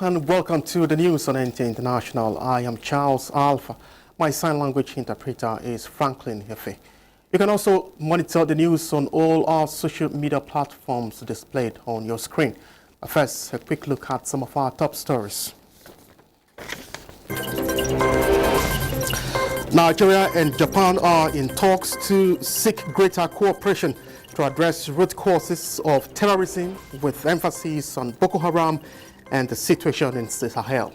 and welcome to the news on NTA International. I am Charles Alpha. My sign language interpreter is Franklin Hefe. You can also monitor the news on all our social media platforms displayed on your screen. First, a quick look at some of our top stories. Nigeria and Japan are in talks to seek greater cooperation to address root causes of terrorism, with emphasis on Boko Haram and the situation in the Sahel.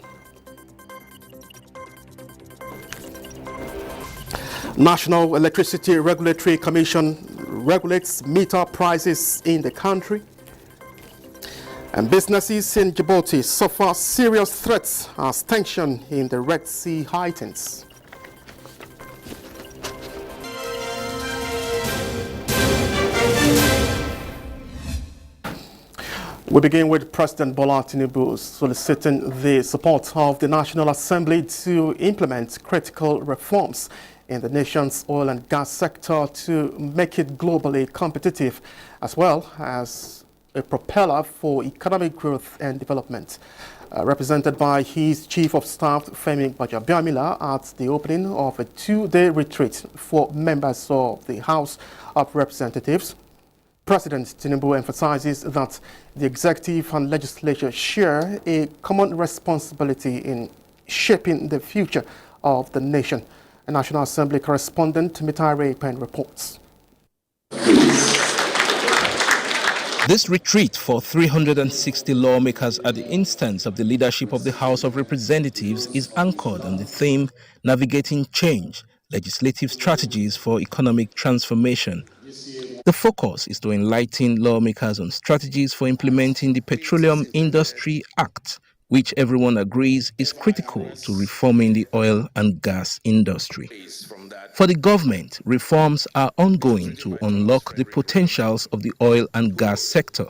National Electricity Regulatory Commission regulates meter prices in the country. And businesses in Djibouti suffer serious threats as tension in the Red Sea heightens. We begin with President Bola Tinubu soliciting the support of the National Assembly to implement critical reforms in the nation's oil and gas sector to make it globally competitive, as well as a propeller for economic growth and development. Represented by his Chief of Staff, Femi Gbajabiamila, at the opening of a two-day retreat for members of the House of Representatives, President Tinubu emphasizes that the executive and legislature share a common responsibility in shaping the future of the nation. A National Assembly correspondent, NTAi Pen, reports. This retreat for 360 lawmakers at the instance of the leadership of the House of Representatives is anchored on the theme Navigating Change, Legislative Strategies for Economic Transformation. The focus is to enlighten lawmakers on strategies for implementing the Petroleum Industry Act, which everyone agrees is critical to reforming the oil and gas industry. For the government, reforms are ongoing to unlock the potentials of the oil and gas sector,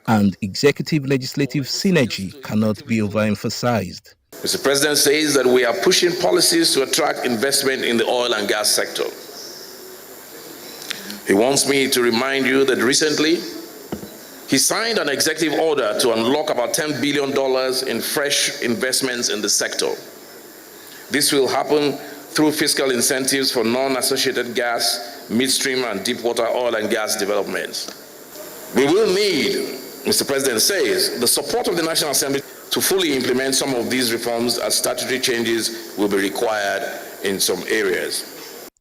and executive-legislative synergy cannot be overemphasized. Mr. President says that we are pushing policies to attract investment in the oil and gas sector. He wants me to remind you that recently he signed an executive order to unlock about $10 billion in fresh investments in the sector. This will happen through fiscal incentives for non-associated gas, midstream and deepwater oil and gas developments. We will need, Mr. President says, the support of the National Assembly to fully implement some of these reforms, as statutory changes will be required in some areas.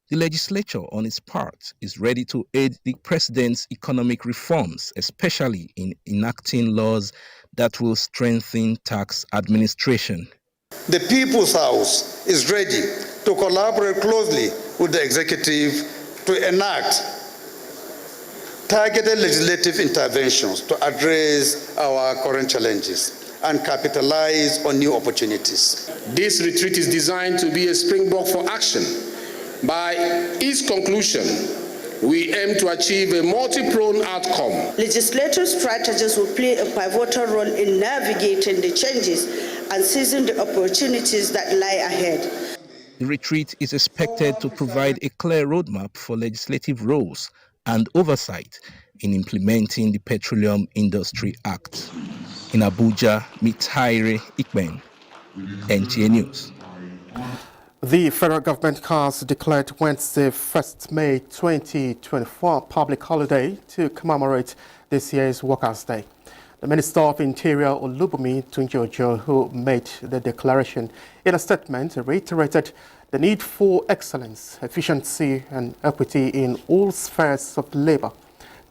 The legislature, on its part, is ready to aid the president's economic reforms, especially in enacting laws that will strengthen tax administration. The People's House is ready to collaborate closely with the executive to enact targeted legislative interventions to address our current challenges and capitalize on new opportunities. This retreat is designed to be a springboard for action. By its conclusion, we aim to achieve a multi-pronged outcome. Legislative strategies will play a pivotal role in navigating the changes and seizing the opportunities that lie ahead. The retreat is expected to provide a clear roadmap for legislative roles and oversight in implementing the Petroleum Industry Act. In Abuja, NTAi Ikben, NTA News. The federal government has declared Wednesday, 1st May 2024, public holiday to commemorate this year's Workers' Day. The Minister of Interior, Olubunmi Tunji-Ojo, who made the declaration in a statement, reiterated the need for excellence, efficiency and equity in all spheres of labor.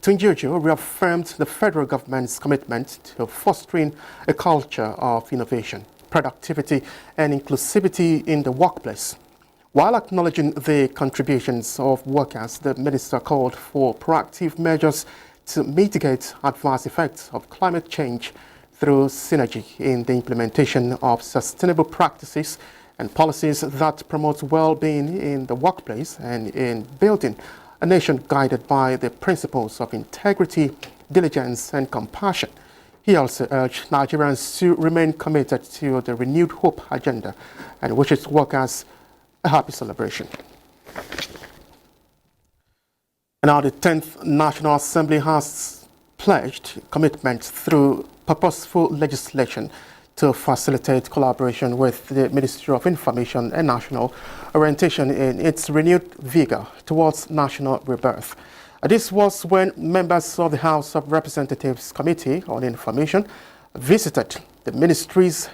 Tunji-Ojo reaffirmed the federal government's commitment to fostering a culture of innovation, productivity and inclusivity in the workplace. While acknowledging the contributions of workers, the minister called for proactive measures to mitigate adverse effects of climate change through synergy in the implementation of sustainable practices and policies that promote well-being in the workplace and in building a nation guided by the principles of integrity, diligence and compassion. He also urged Nigerians to remain committed to the Renewed Hope agenda and wishes workers a happy celebration. Now, the 10th National Assembly has pledged commitment through purposeful legislation to facilitate collaboration with the Ministry of Information and National Orientation in its renewed vigor towards national rebirth. This was when members of the House of Representatives Committee on Information visited the ministries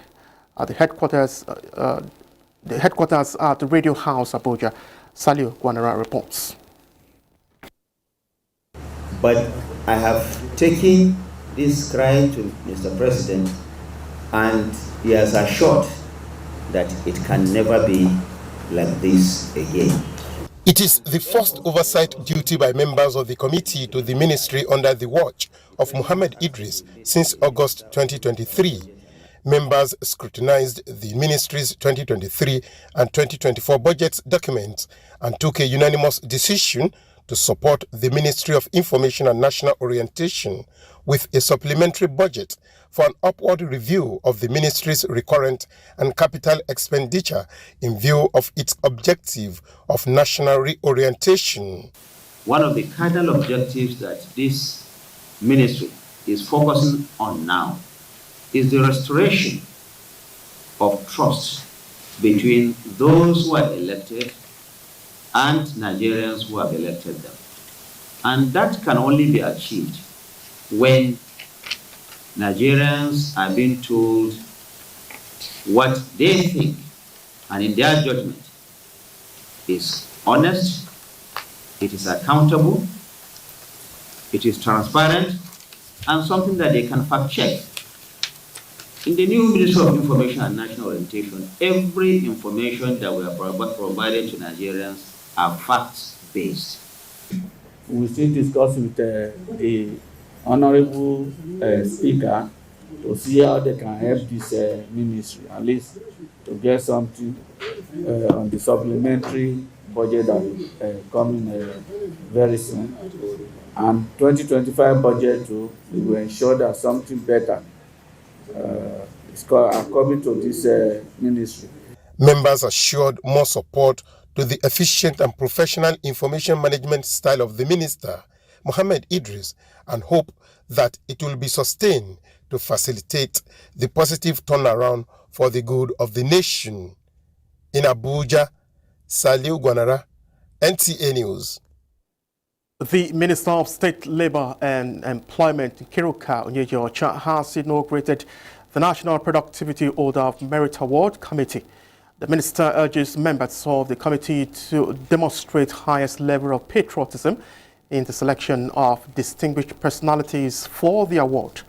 at the headquarters at the Radio House Abuja. Salio Guanara reports. But I have taken this cry to Mr. President, and he has assured that it can never be like this again. It is the first oversight duty by members of the committee to the ministry under the watch of Mohammed Idris since August 2023. Members scrutinized the ministry's 2023 and 2024 budget documents and took a unanimous decision to support the Ministry of Information and National Orientation with a supplementary budget for an upward review of the ministry's recurrent and capital expenditure in view of its objective of national reorientation. One of the cardinal objectives that this ministry is focusing on now is the restoration of trust between those who are elected and Nigerians who have elected them. And that can only be achieved when Nigerians are being told what they think and in their judgment is honest, it is accountable, it is transparent, and something that they can fact check. In the new Ministry of Information and National Orientation, every information that we are provided to Nigerians are facts-based. We still discuss with the Honorable Speaker to see how they can help this ministry, at least to get something on the supplementary budget that will coming very soon. And 2025 budget too, we will ensure that something better is coming to this ministry. Members assured more support to the efficient and professional information management style of the minister, Mohammed Idris, and hope that it will be sustained to facilitate the positive turnaround for the good of the nation. In Abuja, Salio Guanara, NTA News. The Minister of State Labour and Employment, Kiruka Onyeji-Ocha, has inaugurated the National Productivity Order of Merit Award Committee. The minister urges members of the committee to demonstrate highest level of patriotism in the selection of distinguished personalities for the award.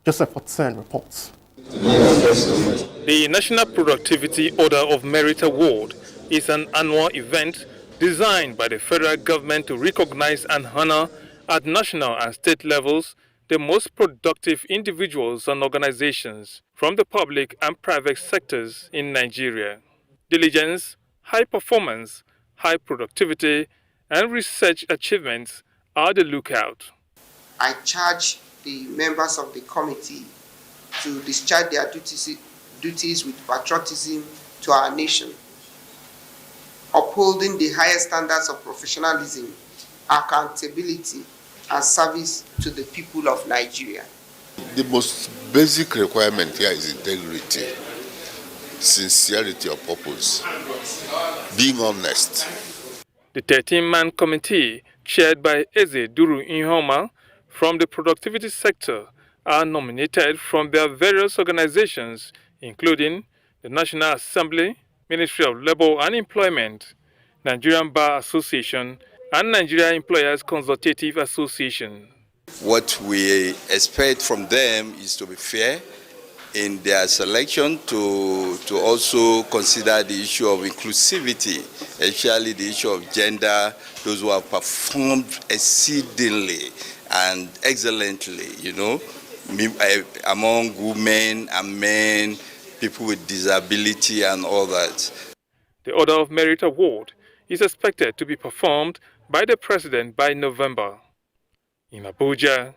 Joseph Otsen reports. The National Productivity Order of Merit Award is an annual event designed by the federal government to recognize and honor at national and state levels the most productive individuals and organizations from the public and private sectors in Nigeria. Diligence, high performance, high productivity, and research achievements are the lookout. I charge the members of the committee to discharge their duties with patriotism to our nation, upholding the highest standards of professionalism, accountability, and service to the people of Nigeria. The most basic requirement here is integrity, sincerity of purpose, being honest. The 13-man committee, chaired by Eze Duru Ihoma from the productivity sector, are nominated from their various organizations, including the National Assembly, Ministry of Labour and Employment, Nigerian Bar Association, and Nigeria Employers Consultative Association. What we expect from them is to be fair in their selection, to also consider the issue of inclusivity, especially the issue of gender, those who have performed exceedingly and excellently, among women and men, people with disability and all that. The Order of Merit Award is expected to be performed by the President by November. In Abuja,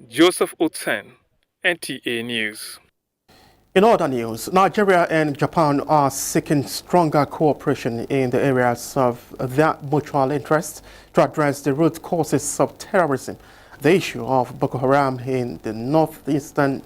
Joseph Otsen, NTA News. In other news, Nigeria and Japan are seeking stronger cooperation in the areas of their mutual interest to address the root causes of terrorism, the issue of Boko Haram in the northeastern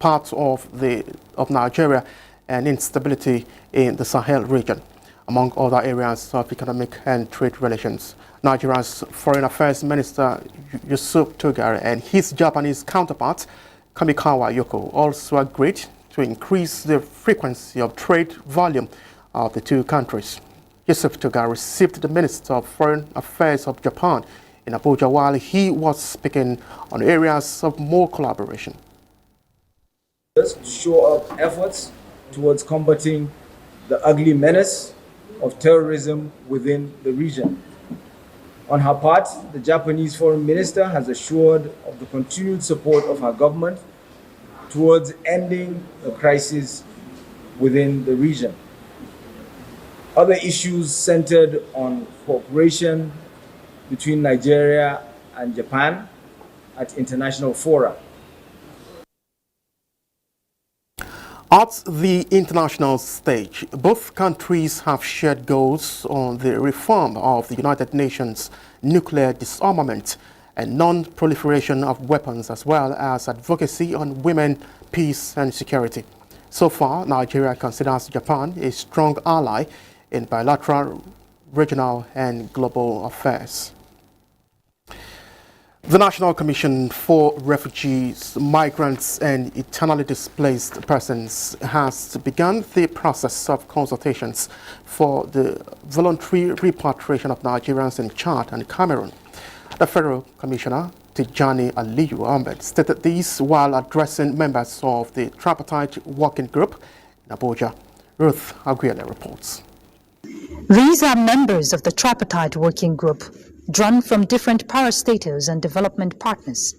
parts of Nigeria and instability in the Sahel region, among other areas of economic and trade relations. Nigeria's Foreign Affairs Minister Yusuf Tugari and his Japanese counterpart Kamikawa Yoko also agreed to increase the frequency of trade volume of the two countries. Yusuf Tugari received the Minister of Foreign Affairs of Japan in Abuja while he was speaking on areas of more collaboration. To show up efforts towards combating the ugly menace of terrorism within the region. On her part, the Japanese Foreign Minister has assured of the continued support of her government towards ending the crisis within the region. Other issues centered on cooperation between Nigeria and Japan at international fora. At the international stage, both countries have shared goals on the reform of the United Nations nuclear disarmament and non-proliferation of weapons, as well as advocacy on women, peace and security. So far, Nigeria considers Japan a strong ally in bilateral, regional and global affairs. The National Commission for Refugees, Migrants and Internally Displaced Persons has begun the process of consultations for the voluntary repatriation of Nigerians in Chad and Cameroon. The Federal Commissioner, Tijani Aliyu Ahmed, stated this while addressing members of the Tripartite Working Group in Abuja. Ruth Aguilera reports. These are members of the Tripartite Working Group, drawn from different parastatals and development partners,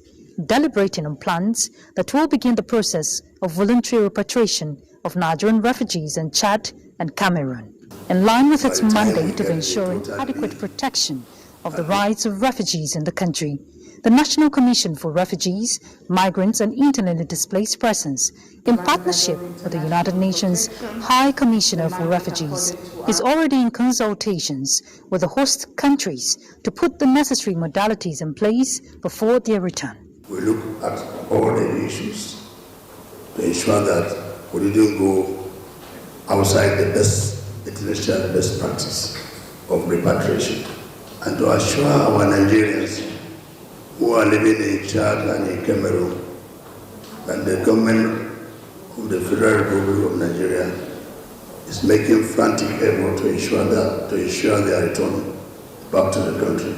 deliberating on plans that will begin the process of voluntary repatriation of Nigerian refugees in Chad and Cameroon, in line with its mandate of ensuring adequate protection of the rights of refugees in the country. The National Commission for Refugees, Migrants and Internally Displaced Persons, in partnership with the United Nations High Commissioner for Refugees, is already in consultations with the host countries to put the necessary modalities in place before their return. We look at all the issues to ensure that we didn't go outside the international best practice of repatriation, and to assure our Nigerians who are living in Chad and in Cameroon that the government of the Federal Republic of Nigeria is making frantic effort to ensure their return back to the country.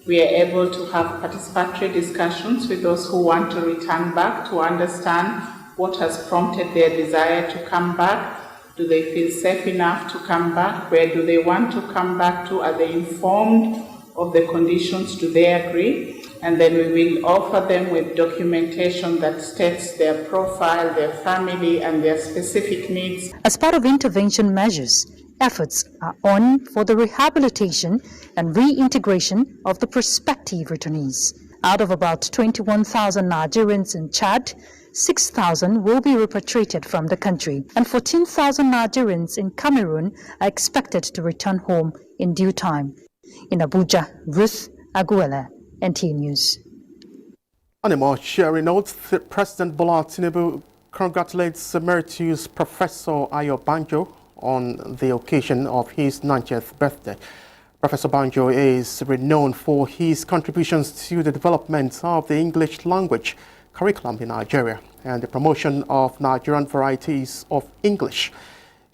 We are able to have participatory discussions with those who want to return back to understand what has prompted their desire to come back. Do they feel safe enough to come back? Where do they want to come back to? Are they informed of the conditions? Do they agree? And then we will offer them with documentation that states their profile, their family, and their specific needs. As part of intervention measures, efforts are on for the rehabilitation and reintegration of the prospective returnees. Out of about 21,000 Nigerians in Chad, 6,000 will be repatriated from the country, and 14,000 Nigerians in Cameroon are expected to return home in due time. In Abuja, Ruth Aguilera, NTA News. On a more cheery note, President Bola Tinubu congratulates Emeritus Professor Ayo Banjo on the occasion of his 90th birthday. Professor Banjo is renowned for his contributions to the development of the English language curriculum in Nigeria and the promotion of Nigerian varieties of English.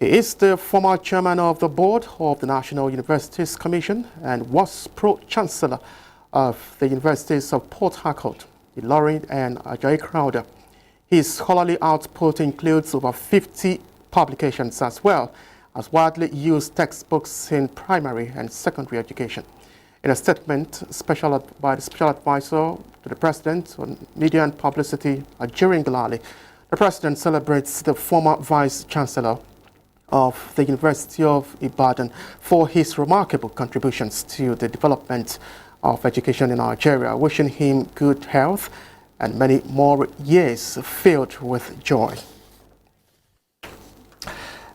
He is the former chairman of the board of the National Universities Commission and was pro-chancellor of the Universities of Port Harcourt, Ilorin and Ajayi Crowther. His scholarly output includes over 50 publications as well as widely used textbooks in primary and secondary education. In a statement by the Special Advisor to the President on Media and Publicity, Ajiri Ngelale, the President celebrates the former Vice Chancellor of the University of Ibadan for his remarkable contributions to the development of education in Nigeria, wishing him good health and many more years filled with joy.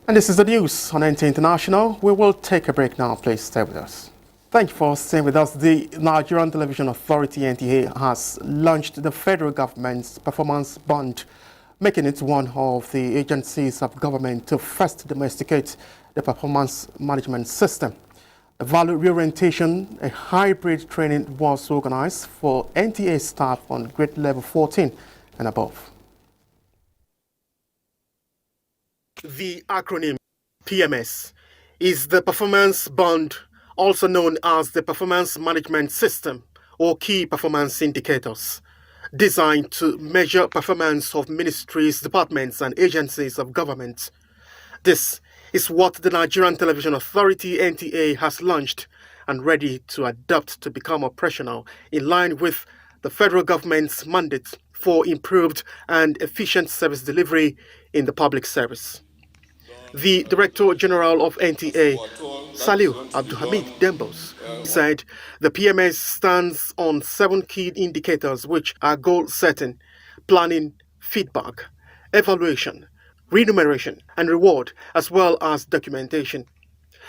And this is the news on NTA International. We will take a break now. Please stay with us. Thank you for staying with us. The Nigerian Television Authority, NTA, has launched the federal government's performance bond making it one of the agencies of government to first domesticate the performance management system. A value reorientation, a hybrid training was organized for NTA staff on grade level 14 and above. The acronym PMS is the Performance Bond, also known as the Performance Management System or Key Performance Indicators, designed to measure performance of ministries, departments, and agencies of government. This is what the Nigerian Television Authority (NTA) has launched and ready to adopt to become operational in line with the federal government's mandate for improved and efficient service delivery in the public service. The Director General of NTA, Saliu Abdulhamid Dembos, said the PMS stands on 7 key indicators which are goal setting, planning, feedback, evaluation, remuneration and reward, as well as documentation.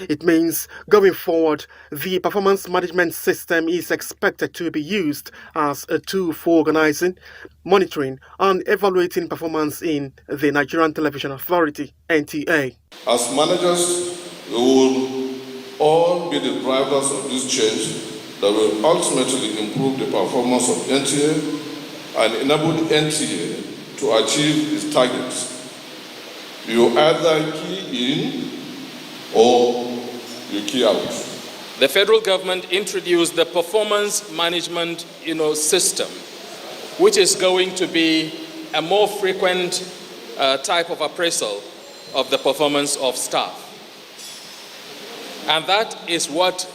It means going forward, the performance management system is expected to be used as a tool for organizing, monitoring and evaluating performance in the Nigerian Television Authority, NTA. As managers, we will all be the drivers of this change that will ultimately improve the performance of NTA and enable the NTA to achieve its targets. You either key in or you key out. The federal government introduced the performance management system, which is going to be a more frequent type of appraisal of the performance of staff. And that is what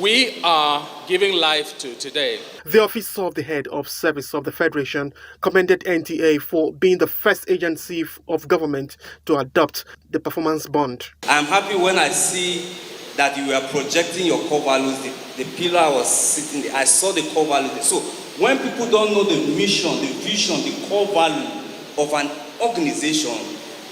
we are giving life to today. The Office of the Head of Service of the Federation commended NTA for being the first agency of government to adopt the performance bond. I'm happy when I see that you are projecting your core values. The pillar I was sitting there, I saw the core values. So when people don't know the mission, the vision, the core value of an organization,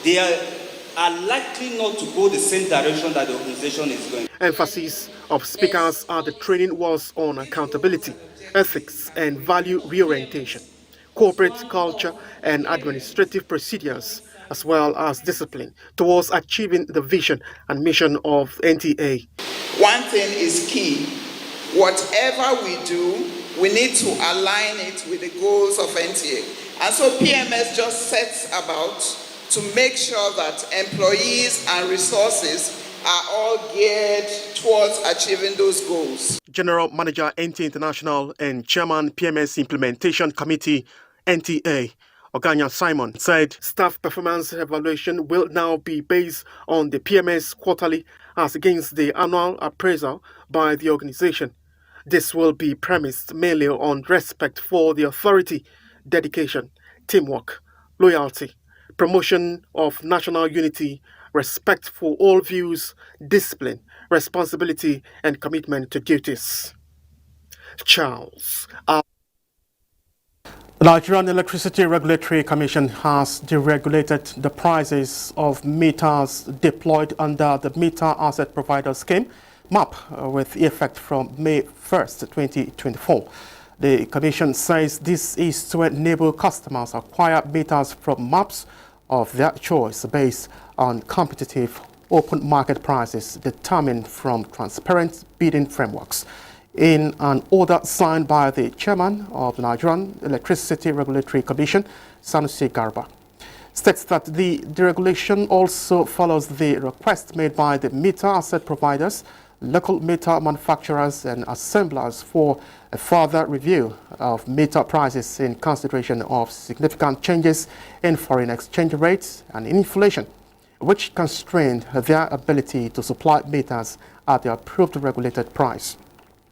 they are likely not to go the same direction that the organization is going. Emphasis of speakers at the training was on accountability, ethics and value reorientation, corporate culture and administrative procedures, as well as discipline towards achieving the vision and mission of NTA. One thing is key. Whatever we do, we need to align it with the goals of NTA. And so PMS just sets about to make sure that employees and resources are all geared towards achieving those goals. General Manager NTA International and Chairman PMS Implementation Committee NTA, Oganya Simon, said staff performance evaluation will now be based on the PMS quarterly as against the annual appraisal by the organization. This will be premised mainly on respect for the authority, dedication, teamwork, loyalty, promotion of national unity, respect for all views, discipline, responsibility, and commitment to duties. Charles. The Nigerian Electricity Regulatory Commission has deregulated the prices of meters deployed under the Meter Asset Provider Scheme, MAP, with effect from May 1st, 2024. The Commission says this is to enable customers acquire meters from MAPs of their choice based on competitive open market prices determined from transparent bidding frameworks. In an order signed by the chairman of the Nigerian Electricity Regulatory Commission, Sanusi Garba, states that the deregulation also follows the request made by the meter asset providers, local meter manufacturers and assemblers for a further review of meter prices in consideration of significant changes in foreign exchange rates and inflation, which constrained their ability to supply meters at the approved regulated price.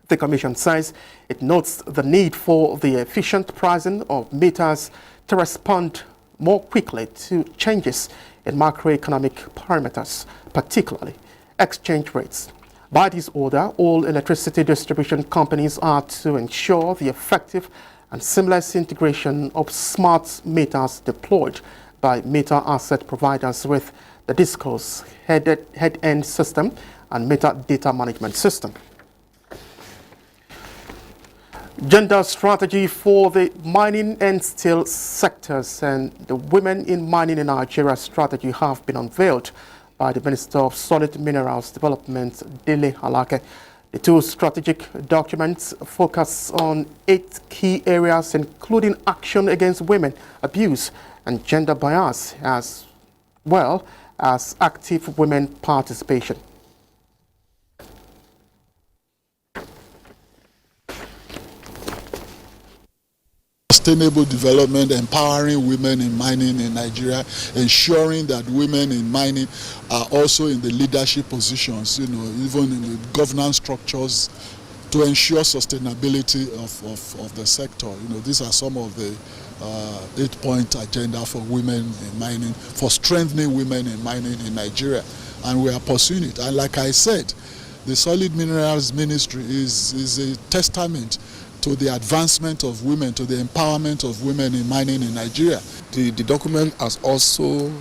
The Commission says it notes the need for the efficient pricing of meters to respond more quickly to changes in macroeconomic parameters, particularly exchange rates. By this order, all electricity distribution companies are to ensure the effective and seamless integration of smart meters deployed by meter asset providers with the DISCO's head-end system and meter data management system. Gender strategy for the mining and steel sectors and the women in mining in Nigeria strategy have been unveiled by the Minister of Solid Minerals Development, Dele Alake. The two strategic documents focus on 8 key areas, including action against women abuse and gender bias, as well as active women participation. Sustainable development, empowering women in mining in Nigeria, ensuring that women in mining are also in the leadership positions, even in the governance structures, to ensure sustainability of the sector. These are some of the 8-point agenda for women in mining, for strengthening women in mining in Nigeria, and we are pursuing it. And like I said, the Solid Minerals Ministry is a testament to the advancement of women, to the empowerment of women in mining in Nigeria. The document has also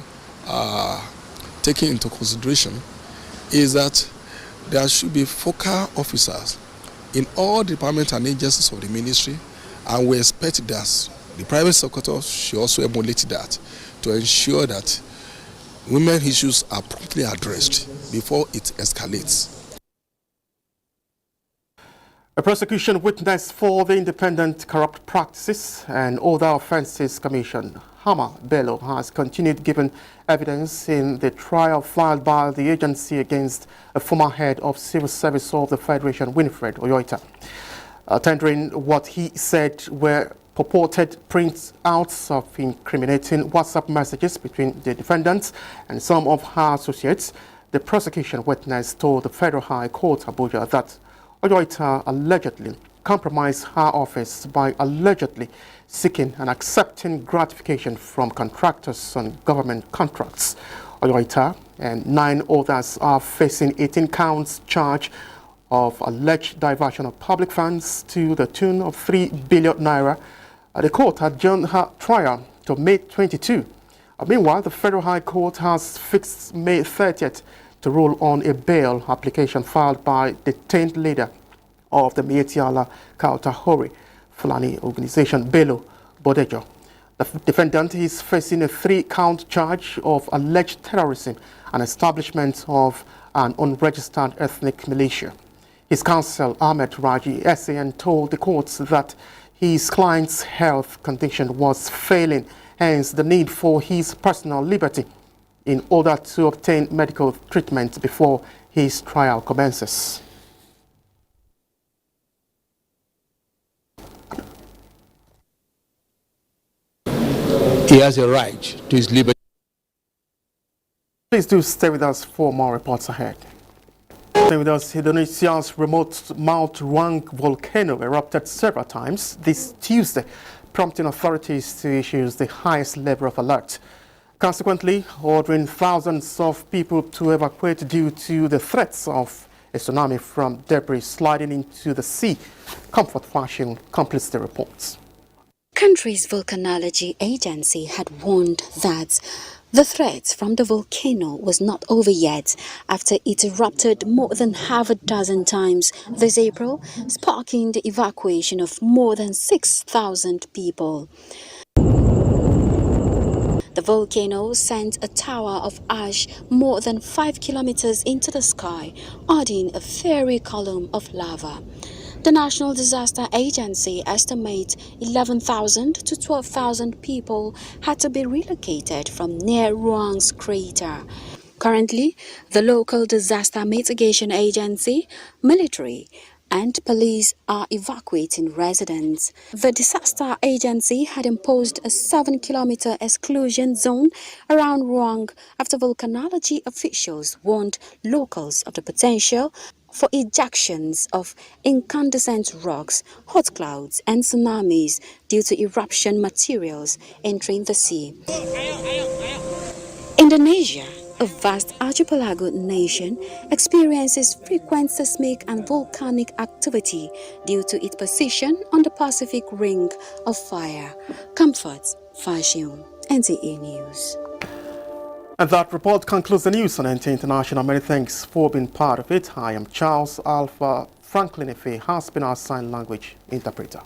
taken into consideration is that there should be focal officers in all departments and agencies of the ministry, and we expect that the private sector should also emulate that to ensure that women issues are promptly addressed before it escalates. A prosecution witness for the Independent Corrupt Practices and Other Offences Commission, Hama Bello, has continued giving evidence in the trial filed by the agency against a former head of civil service of the Federation, Winfred Oyoita, tendering what he said were purported printouts of incriminating WhatsApp messages between the defendants and some of her associates. The prosecution witness told the Federal High Court, Abuja, that Oyoita allegedly compromised her office by allegedly seeking and accepting gratification from contractors on government contracts. Oyoita and 9 others are facing 18 counts charge of alleged diversion of public funds to the tune of 3 billion naira. The court adjourned her trial to May 22. Meanwhile, the Federal High Court has fixed May 30th to rule on a bail application filed by detained leader of the Mietiala Kautahori Fulani organization, Bello Bodejo. The defendant is facing a 3-count charge of alleged terrorism and establishment of an unregistered ethnic militia. His counsel, Ahmed Raji SAN, told the courts that his client's health condition was failing, hence the need for his personal liberty in order to obtain medical treatment before his trial commences. He has a right to his liberty. Please do stay with us for more reports ahead. Stay with us. Indonesia's remote Mount Ruang volcano erupted several times this Tuesday, prompting authorities to issue the highest level of alert. Consequently, ordering thousands of people to evacuate due to the threats of a tsunami from debris sliding into the sea. Comfort Fashion completes the reports. Country's volcanology agency had warned that the threat from the volcano was not over yet after it erupted more than half a dozen times this April, sparking the evacuation of more than 6,000 people. The volcano sent a tower of ash more than 5 kilometers into the sky, adding a fiery column of lava. The National Disaster Agency estimates 11,000 to 12,000 people had to be relocated from near Ruang's crater. Currently, the local disaster mitigation agency, military, and police are evacuating residents. The disaster agency had imposed a 7-kilometer exclusion zone around Ruang after volcanology officials warned locals of the potential for ejections of incandescent rocks, hot clouds, and tsunamis due to eruption materials entering the sea. Indonesia, a vast archipelago nation, experiences frequent seismic and volcanic activity due to its position on the Pacific Ring of Fire. Comfort Fashion, NTA News. And that report concludes the news on NTA International. Many thanks for being part of it. I am Charles Alpha. Franklin Ife has been our sign language interpreter.